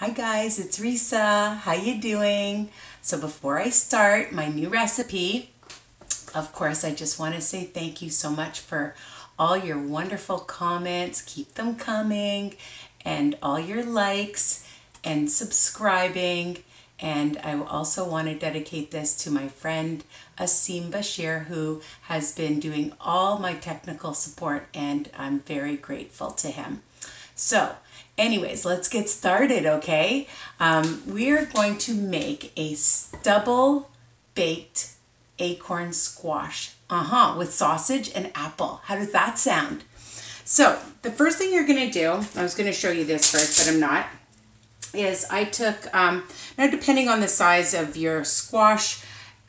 Hi guys, it's Risa. How you doing? So before I start my new recipe, of course, I just want to say thank you so much for all your wonderful comments. Keep them coming, and all your likes and subscribing. And I also want to dedicate this to my friend Asim Bashir, who has been doing all my technical support, and I'm very grateful to him. So anyways, let's get started, okay? We are going to make a double baked acorn squash with sausage and apple. How does that sound? So the first thing you're going to do, I was going to show you this first, but I'm not, is I took, now depending on the size of your squash,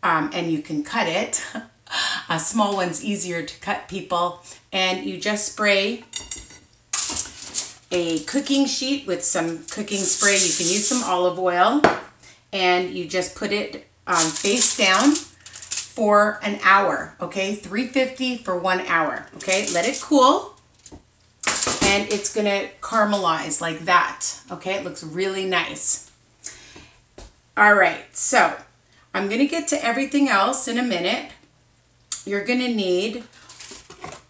and you can cut it, a small one's easier to cut, people, and you just spray a cooking sheet with some cooking spray. You can use some olive oil, and you just put it face down for an hour, okay? 350 for 1 hour, okay? Let it cool, and it's gonna caramelize like that, okay? It looks really nice. All right, so I'm gonna get to everything else in a minute. You're gonna need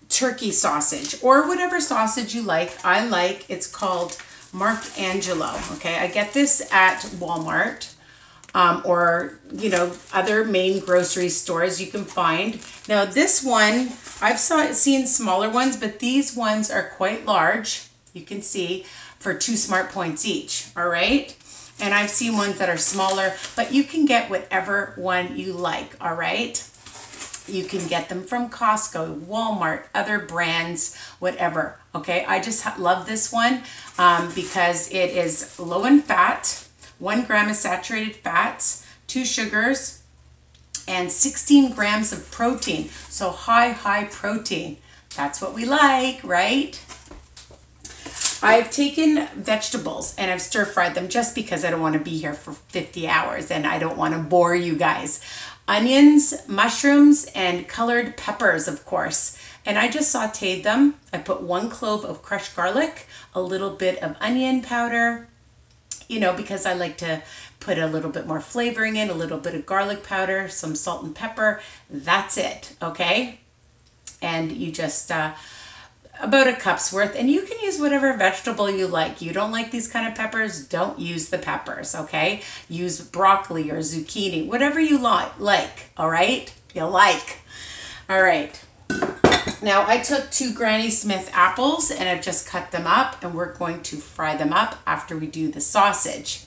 turkey sausage or whatever sausage you like. I like, it's called MARC ANGELO, okay? I get this at Walmart or, you know, other main grocery stores you can find. Now this one, I've seen smaller ones, but these ones are quite large. You can see for 2 smart points each, all right? And I've seen ones that are smaller, but you can get whatever one you like, all right? You can get them from Costco, Walmart, other brands, whatever, okay? I just love this one because it is low in fat, 1 gram of saturated fats, 2 sugars, and 16 grams of protein. So high protein. That's what we like, right? I've taken vegetables and I've stir-fried them just because I don't want to be here for 50 hours and I don't want to bore you guys. Onions, mushrooms, and colored peppers, of course. And I just sauteed them. I put 1 clove of crushed garlic, a little bit of onion powder, you know, because I like to put a little bit more flavoring in, a little bit of garlic powder, some salt and pepper. That's it, okay? And you just, about a cup's worth, and you can use whatever vegetable you like. You don't like these kind of peppers, don't use the peppers, okay? Use broccoli or zucchini, whatever you like, all right? You like. All right. Now I took 2 Granny Smith apples and I've just cut them up, and we're going to fry them up after we do the sausage.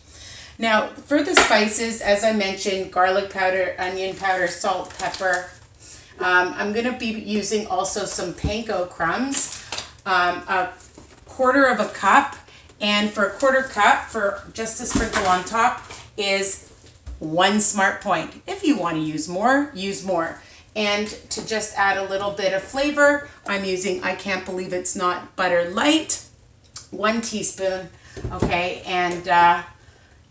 Now for the spices, as I mentioned, garlic powder, onion powder, salt, pepper. I'm going to be using also some panko crumbs, a 1/4 cup, and for a 1/4 cup, for just a sprinkle on top, is 1 smart point. If you want to use more, use more. And to just add a little bit of flavor, I'm using, I can't believe it's not butter light, 1 teaspoon, okay? And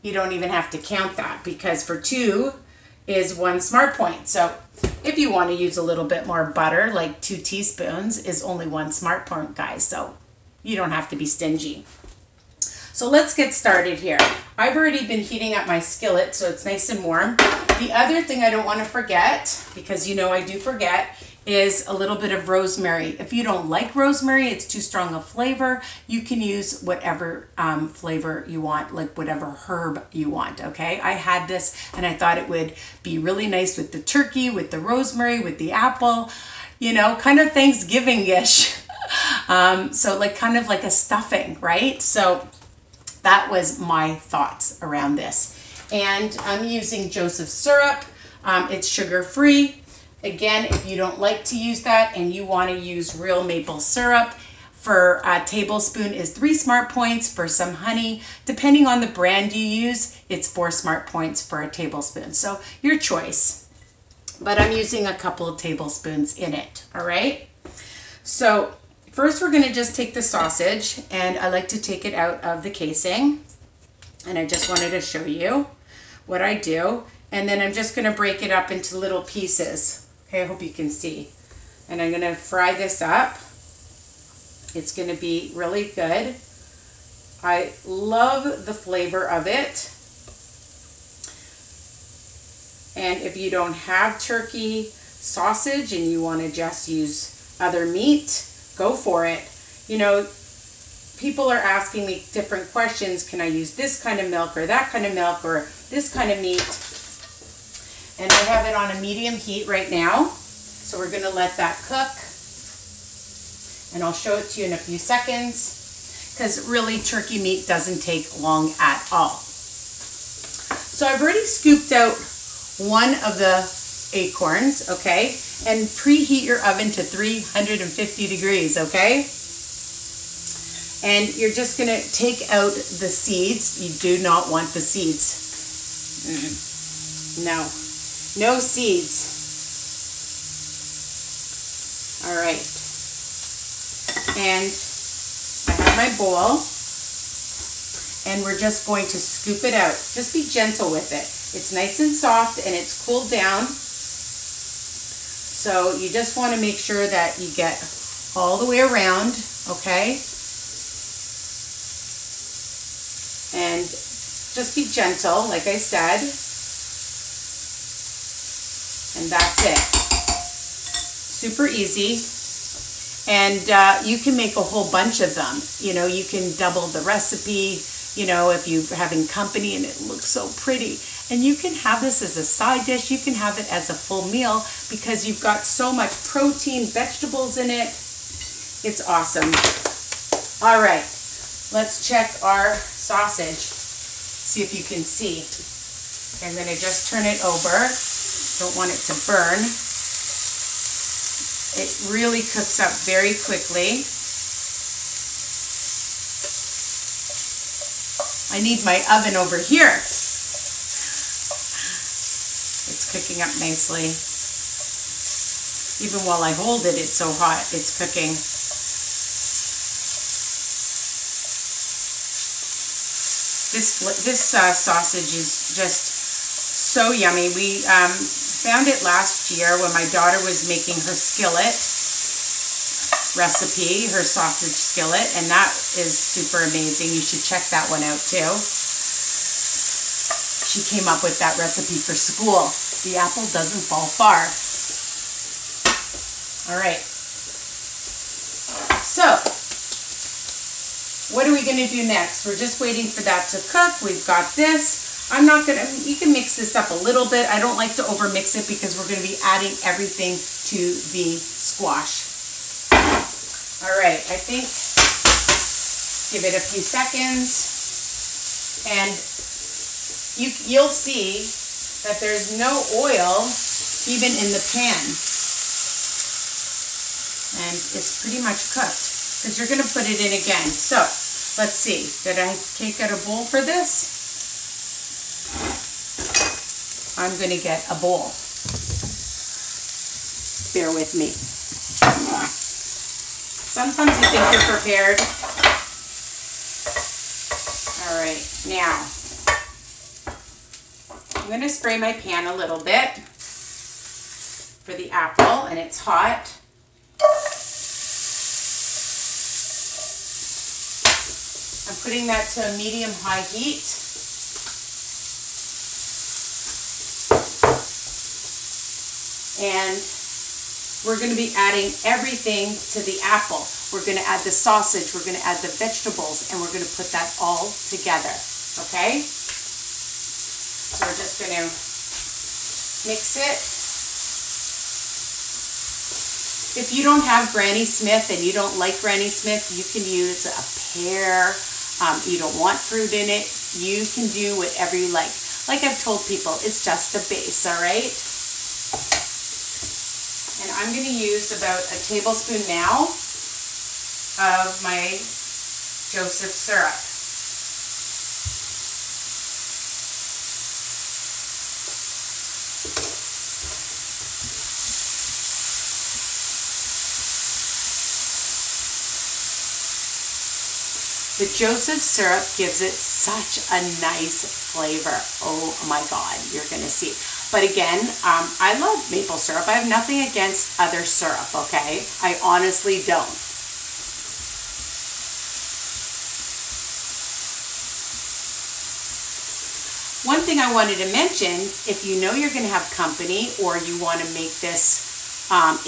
you don't even have to count that because for 2 is 1 smart point. So if you want to use a little bit more butter, like 2 teaspoons is only 1 smart point, guys. So you don't have to be stingy. So let's get started here. I've already been heating up my skillet so it's nice and warm. The other thing I don't want to forget, because you know I do forget, is a little bit of rosemary. If you don't like rosemary, it's too strong a flavor, you can use whatever flavor you want, like whatever herb you want, okay? I had this and I thought it would be really nice with the turkey, with the rosemary, with the apple, you know, kind of Thanksgiving-ish. So like kind of like a stuffing, right? So that was my thoughts around this. And I'm using Joseph's syrup. It's sugar-free. Again, if you don't like to use that and you want to use real maple syrup, for a tablespoon is 3 smart points. For some honey, depending on the brand you use, it's 4 smart points for a tablespoon. So your choice. But I'm using a couple of tablespoons in it, all right? So first we're going to just take the sausage, and I like to take it out of the casing. And I just wanted to show you what I do. And then I'm just going to break it up into little pieces. Okay, I hope you can see. And I'm going to fry this up. It's going to be really good. I love the flavor of it. And if you don't have turkey sausage and you want to just use other meat, go for it. You know, people are asking me different questions. Can I use this kind of milk or that kind of milk or this kind of meat? And I have it on a medium heat right now. So we're going to let that cook. And I'll show it to you in a few seconds. Because really turkey meat doesn't take long at all. So I've already scooped out one of the acorns, okay? And preheat your oven to 350 degrees, okay? And you're just gonna take out the seeds. You do not want the seeds. No, no seeds. All right. And I have my bowl, and we're just going to scoop it out. Just be gentle with it. It's nice and soft, and it's cooled down. So you just want to make sure that you get all the way around, okay? And just be gentle, like I said. And that's it. Super easy. And you can make a whole bunch of them. You know, you can double the recipe, you know, if you're having company and it looks so pretty. And you can have this as a side dish. You can have it as a full meal because you've got so much protein, vegetables in it. It's awesome. All right, let's check our sausage. See if you can see. I'm going to just turn it over. Don't want it to burn. It really cooks up very quickly. I need my oven over here. It's cooking up nicely. Even while I hold it, it's so hot, it's cooking. This sausage is just so yummy. We found it last year when my daughter was making her skillet recipe, her sausage skillet, and that is super amazing. You should check that one out too. She came up with that recipe for school. The apple doesn't fall far. All right. So, what are we going to do next? We're just waiting for that to cook. We've got this. I'm not going to, you can mix this up a little bit. I don't like to over mix it because we're going to be adding everything to the squash. All right, I think, give it a few seconds, and you'll see that there's no oil even in the pan. And it's pretty much cooked because you're going to put it in again. So, let's see. Did I take out a bowl for this? I'm going to get a bowl. Bear with me. Sometimes you think you're prepared. All right, now I'm going to spray my pan a little bit for the apple, and it's hot. I'm putting that to a medium-high heat. And we're going to be adding everything to the apple. We're going to add the sausage, we're going to add the vegetables, and we're going to put that all together, okay? So we're just going to mix it. If you don't have Granny Smith and you don't like Granny Smith, you can use a pear. You don't want fruit in it, you can do whatever you like. Like I've told people, it's just a base, all right? And I'm going to use about a tablespoon now of my Joseph syrup. The Joseph syrup gives it such a nice flavor. Oh my God, you're going to see. But again, I love maple syrup. I have nothing against other syrup, okay? I honestly don't. One thing I wanted to mention, if you know you're going to have company or you want to make this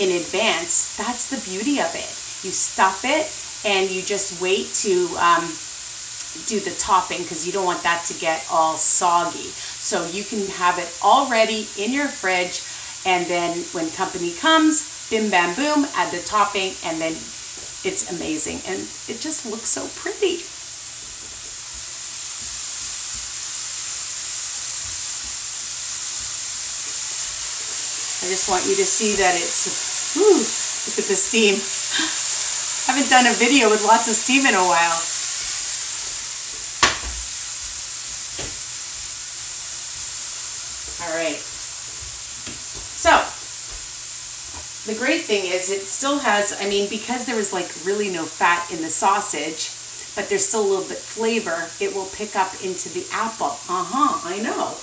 in advance, that's the beauty of it. You stuff it and you just wait to do the topping because you don't want that to get all soggy. So you can have it already in your fridge, and then when company comes, bim bam boom, add the topping, and then it's amazing. And it just looks so pretty. I just want you to see that it's, whew, look at the steam. I haven't done a video with lots of steam in a while. All right. So, the great thing is it still has, I mean, because there was like really no fat in the sausage, but there's still a little bit flavor, it will pick up into the apple. I know.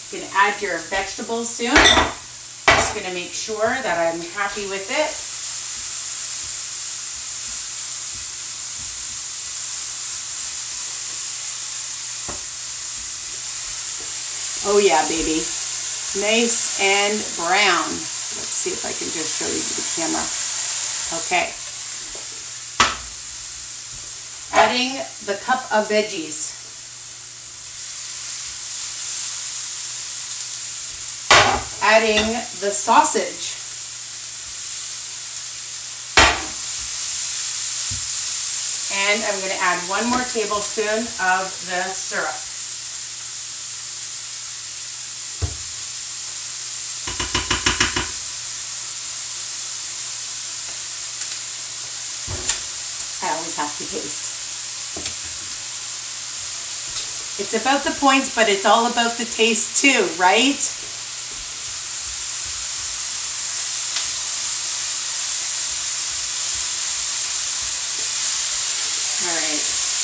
You're going to add your vegetables soon. Just going to make sure that I'm happy with it. Oh yeah, baby. Nice and brown. Let's see if I can just show you the camera. Okay. Adding the cup of veggies. Adding the sausage. And I'm going to add 1 more tablespoon of the syrup. I always have to taste. It's about the points, but it's all about the taste too, right?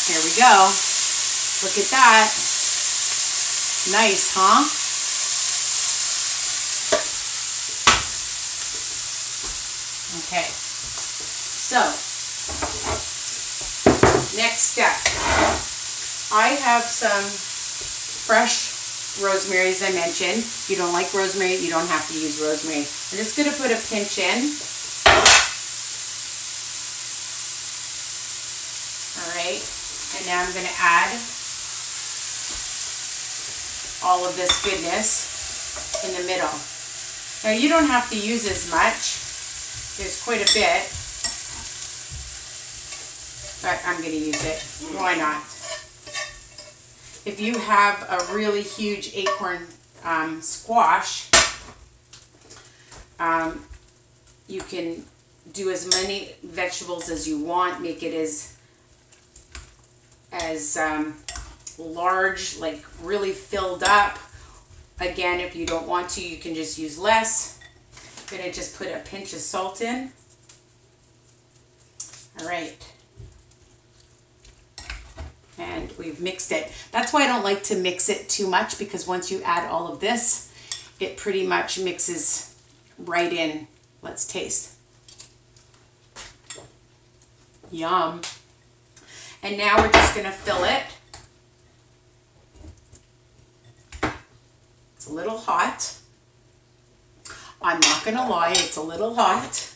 Here we go. Look at that. Nice, huh? Okay. So, next step. I have some fresh rosemary, as I mentioned. If you don't like rosemary, you don't have to use rosemary. I'm just going to put a pinch in. All right. And now I'm going to add all of this goodness in the middle. Now you don't have to use as much. There's quite a bit. But I'm going to use it. Why not? If you have a really huge acorn squash, you can do as many vegetables as you want. Make it as large, like really filled up. Again, if you don't want to, you can just use less. I'm going to just put a pinch of salt in. All right. And we've mixed it. That's why I don't like to mix it too much, because once you add all of this, it pretty much mixes right in. Let's taste. Yum. And now we're just going to fill it. It's a little hot. I'm not going to lie, it's a little hot.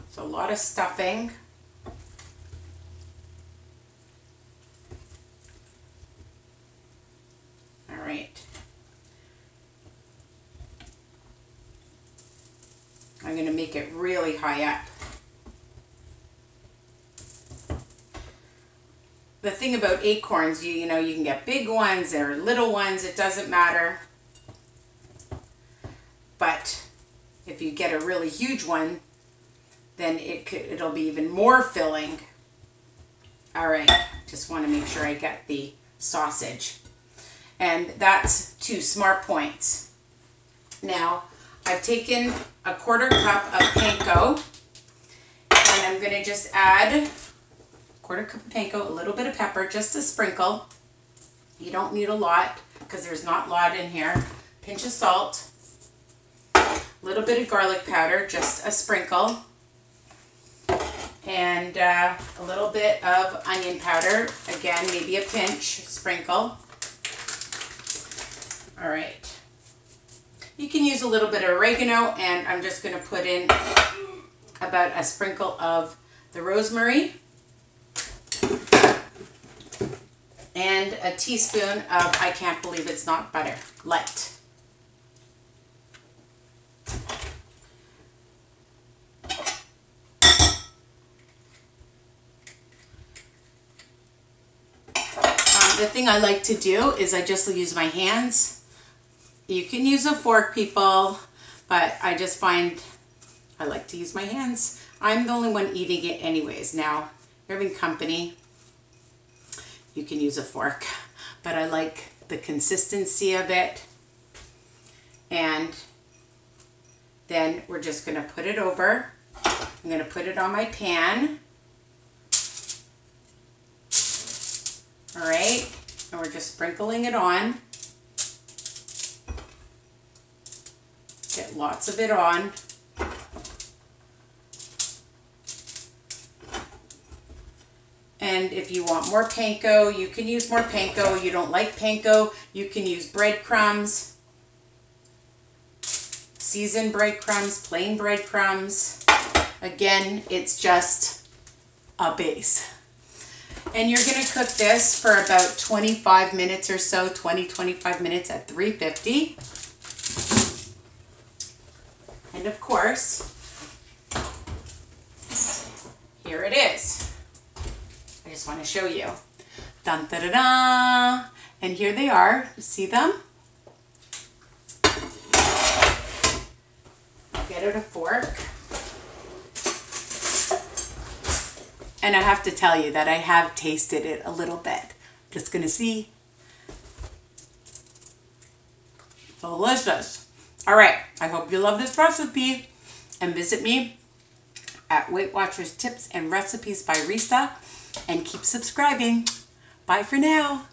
It's a lot of stuffing. All right. I'm going to make it really high up. The thing about acorns, you know, you can get big ones or little ones, it doesn't matter. But if you get a really huge one, then it'll be even more filling. All right, just want to make sure I get the sausage. And that's 2 smart points. Now, I've taken a 1/4 cup of panko, and I'm going to just add 1/4 cup of panko, a little bit of pepper, just a sprinkle. You don't need a lot because there's not a lot in here. Pinch of salt, a little bit of garlic powder, just a sprinkle. And a little bit of onion powder. Again, maybe a pinch, sprinkle. All right. You can use a little bit of oregano, and I'm just going to put in about a sprinkle of the rosemary. And a teaspoon of, I can't believe it's not butter, light. The thing I like to do is I just use my hands. You can use a fork, people, but I just find I like to use my hands. I'm the only one eating it anyways. Now, if you're having company, you can use a fork, but I like the consistency of it. And then we're just going to put it over. I'm going to put it on my pan. All right, and we're just sprinkling it on. Get lots of it on. And if you want more panko, you can use more panko. You don't like panko, you can use breadcrumbs, seasoned breadcrumbs, plain breadcrumbs. Again, it's just a base. And you're going to cook this for about 25 minutes or so, 20-25 minutes at 350. And of course, here it is. I just want to show you. Dun, da, da, da. And here they are. You see them? I'll get out a fork. And I have to tell you that I have tasted it a little bit. Just gonna see. Delicious. All right, I hope you love this recipe. And visit me at Weight Watchers Tips and Recipes by Risa. And keep subscribing. Bye for now.